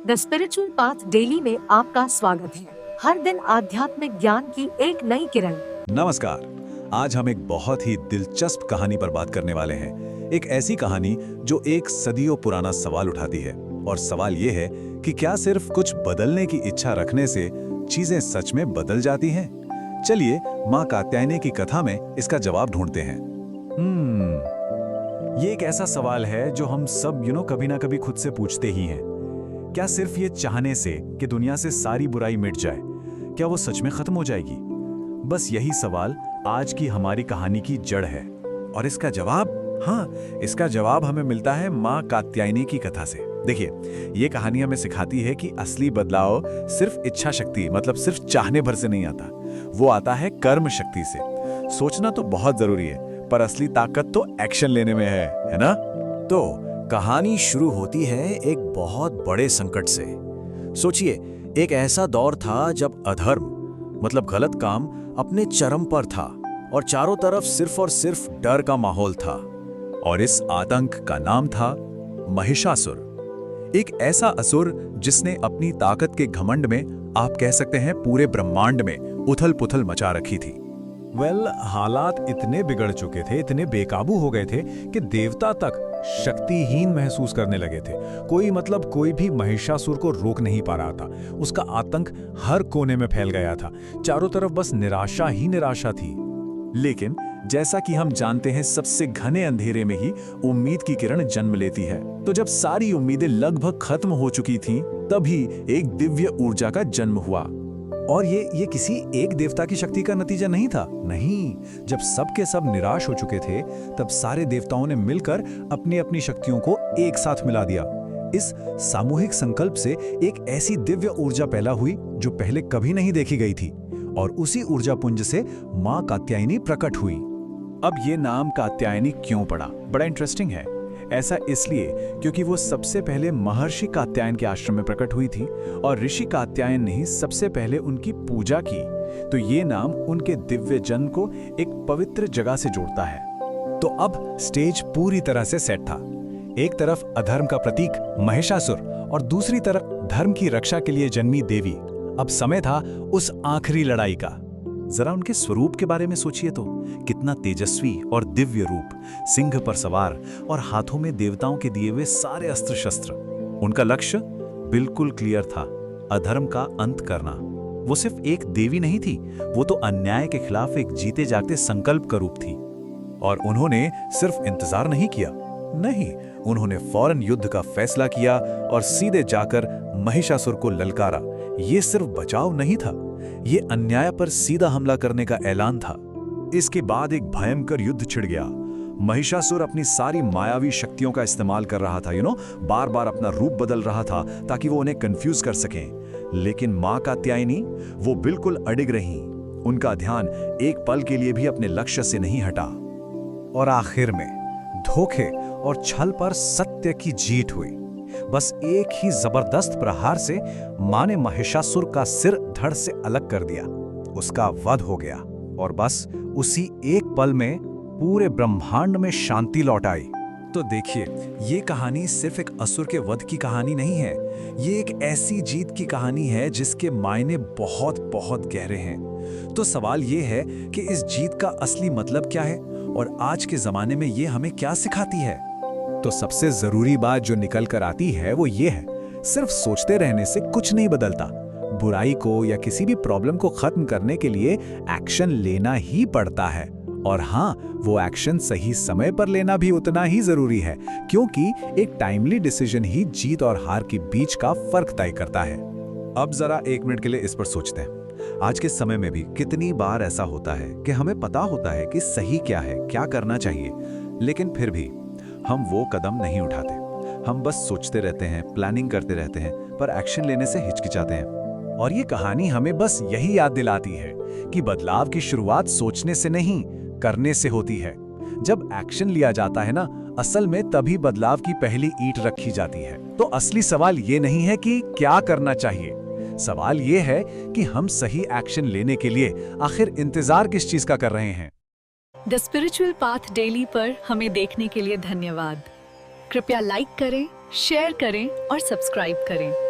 The spiritual path daily में आपका स्वागत है। हर दिन आध्यात्मिक ज्ञान की एक नई किरण। नमस्कार। आज हम एक बहुत ही दिलचस्प कहानी पर बात करने वाले हैं। एक ऐसी कहानी जो एक सदियों पुराना सवाल उठाती है, और सवाल ये है कि क्या सिर्फ कुछ बदलने की इच्छा रखने से चीजें सच में बदल जाती हैं? चलिए माँ कात्यायनी की कथा में इसका जवाब ढूंढते हैं। ये एक ऐसा सवाल है जो हम सब कभी ना कभी खुद से पूछते ही हैं। क्या सिर्फ ये चाहने से कि दुनिया से सारी बुराई मिट जाए, क्या वो सच में खत्म हो जाएगी? बस यही सवाल आज की हमारी कहानी की जड़ है। और इसका जवाब हमें मिलता है माँ कात्यायनी की कथा से। देखिए, ये कहानी हमें सिखाती है कि असली बदलाव सिर्फ इच्छा शक्ति, मतलब सिर्फ चाहने भर से नहीं आता। वो आता है कर्म शक्ति से। सोचना तो बहुत जरूरी है, पर असली ताकत तो एक्शन लेने में है ना? तो कहानी शुरू होती है एक बहुत बड़े संकट से। सोचिए, एक ऐसा दौर था जब अधर्म, मतलब गलत काम, अपने चरम पर था और चारों तरफ सिर्फ और सिर्फ डर का माहौल था। और इस आतंक का नाम था महिषासुर। एक ऐसा असुर जिसने अपनी ताकत के घमंड में, आप कह सकते हैं पूरे ब्रह्मांड में उथल पुथल मचा रखी थी। हालात इतने बिगड़ चुके थे, इतने बेकाबू हो गए थे कि देवता तक शक्तिहीन महसूस करने लगे थे। कोई भी महिषासुर को रोक नहीं पा रहा था। उसका आतंक हर कोने में फैल गया था। चारों तरफ बस निराशा ही निराशा थी। लेकिन जैसा कि हम जानते हैं, सबसे घने अंधेरे में ही उम्मीद की किरण जन्म लेती है। तो जब सारी उम्मीदें लगभग खत्म हो चुकी थीं, तभी एक दिव्य ऊर्जा का जन्म हुआ। और ये किसी एक देवता की शक्ति का नतीजा नहीं था। नहीं, जब सब के सब निराश हो चुके थे, तब सारे देवताओं ने मिलकर अपनी अपनी शक्तियों को एक साथ मिला दिया। इस सामूहिक संकल्प से एक ऐसी दिव्य ऊर्जा पैदा हुई जो पहले कभी नहीं देखी गई थी, और उसी ऊर्जा पुंज से माँ कात्यायनी प्रकट हुई। अब ये नाम कात्यायनी क्यों पड़ा? बड़ा इंटरेस्टिंग है। ऐसा इसलिए क्योंकि वो सबसे पहले महर्षि कात्यायन के आश्रम में प्रकट हुई थी, और ऋषि कात्यायन ने ही सबसे पहले उनकी पूजा की। तो ये नाम उनके दिव्य जन्म को एक पवित्र जगह से जोड़ता है। तो अब स्टेज पूरी तरह से सेट था। एक तरफ अधर्म का प्रतीक महिषासुर, और दूसरी तरफ धर्म की रक्षा के लिए जन्मी देवी। अब समय था उस आखिरी लड़ाई का। जरा उनके स्वरूप के बारे में सोचिए तो, कितना तेजस्वी और दिव्य रूप, सिंह पर सवार और हाथों में देवताओं के दिए हुए सारे अस्त्र शस्त्र। उनका लक्ष्य बिल्कुल क्लियर था, अधर्म का अंत करना। वो सिर्फ एक देवी नहीं थी, वो तो अन्याय के खिलाफ एक जीते जागते संकल्प का रूप थी। और उन्होंने सिर्फ इंतजार नहीं किया, नहीं, उन्होंने फौरन युद्ध का फैसला किया और सीधे जाकर महिषासुर को ललकारा। ये सिर्फ बचाव नहीं था, ये अन्याय पर सीधा हमला करने का ऐलान था। इसके बाद एक भयंकर युद्ध छिड़ गया। महिषासुर अपनी सारी मायावी शक्तियों का इस्तेमाल कर रहा था, बार बार अपना रूप बदल रहा था ताकि वो उन्हें कंफ्यूज कर सकें। लेकिन माँ कात्यायनी, वो बिल्कुल अडिग रहीं। उनका ध्यान एक पल के लिए भी अपने लक्ष्य से नहीं हटा। और आखिर में धोखे और छल पर सत्य की जीत हुई। बस एक ही जबरदस्त प्रहार से मां ने महिषासुर का सिर धड़ से अलग कर दिया। उसका वध हो गया, और बस उसी एक पल में पूरे ब्रह्मांड में शांति लौट आई। तो देखिए, ये कहानी सिर्फ एक असुर के वध की कहानी नहीं है। ये एक ऐसी जीत की कहानी है जिसके मायने बहुत बहुत गहरे हैं। तो सवाल ये है कि इस जीत का असली मतलब क्या है, और आज के जमाने में ये हमें क्या सिखाती है? तो सबसे जरूरी बात जो निकल कर आती है वो ये है, सिर्फ सोचते रहने से कुछ नहीं बदलता। बुराई को या किसी भी प्रॉब्लम को खत्म करने के लिए एक्शन लेना ही पड़ता है। और हाँ, वो एक्शन सही समय पर लेना भी उतना ही जरूरी है, क्योंकि एक टाइमली डिसीजन ही जीत और हार के बीच का फर्क तय करता है। अब जरा एक मिनट के लिए इस पर सोचते हैं। आज के समय में भी कितनी बार ऐसा होता है कि हमें पता होता है कि सही क्या है, क्या करना चाहिए, लेकिन फिर भी हम वो कदम नहीं उठाते। हम बस सोचते रहते हैं, प्लानिंग करते रहते हैं, पर एक्शन लेने से हिचकिचाते हैं। और ये कहानी हमें बस यही याद दिलाती है कि बदलाव की शुरुआत सोचने से नहीं, करने से होती है। जब एक्शन लिया जाता है ना, असल में तभी बदलाव की पहली ईंट रखी जाती है। तो असली सवाल ये नहीं है कि क्या करना चाहिए, सवाल ये है कि हम सही एक्शन लेने के लिए आखिर इंतजार किस चीज का कर रहे हैं। द स्पिरिचुअल पाथ डेली पर हमें देखने के लिए धन्यवाद। कृपया लाइक करें, शेयर करें और सब्सक्राइब करें।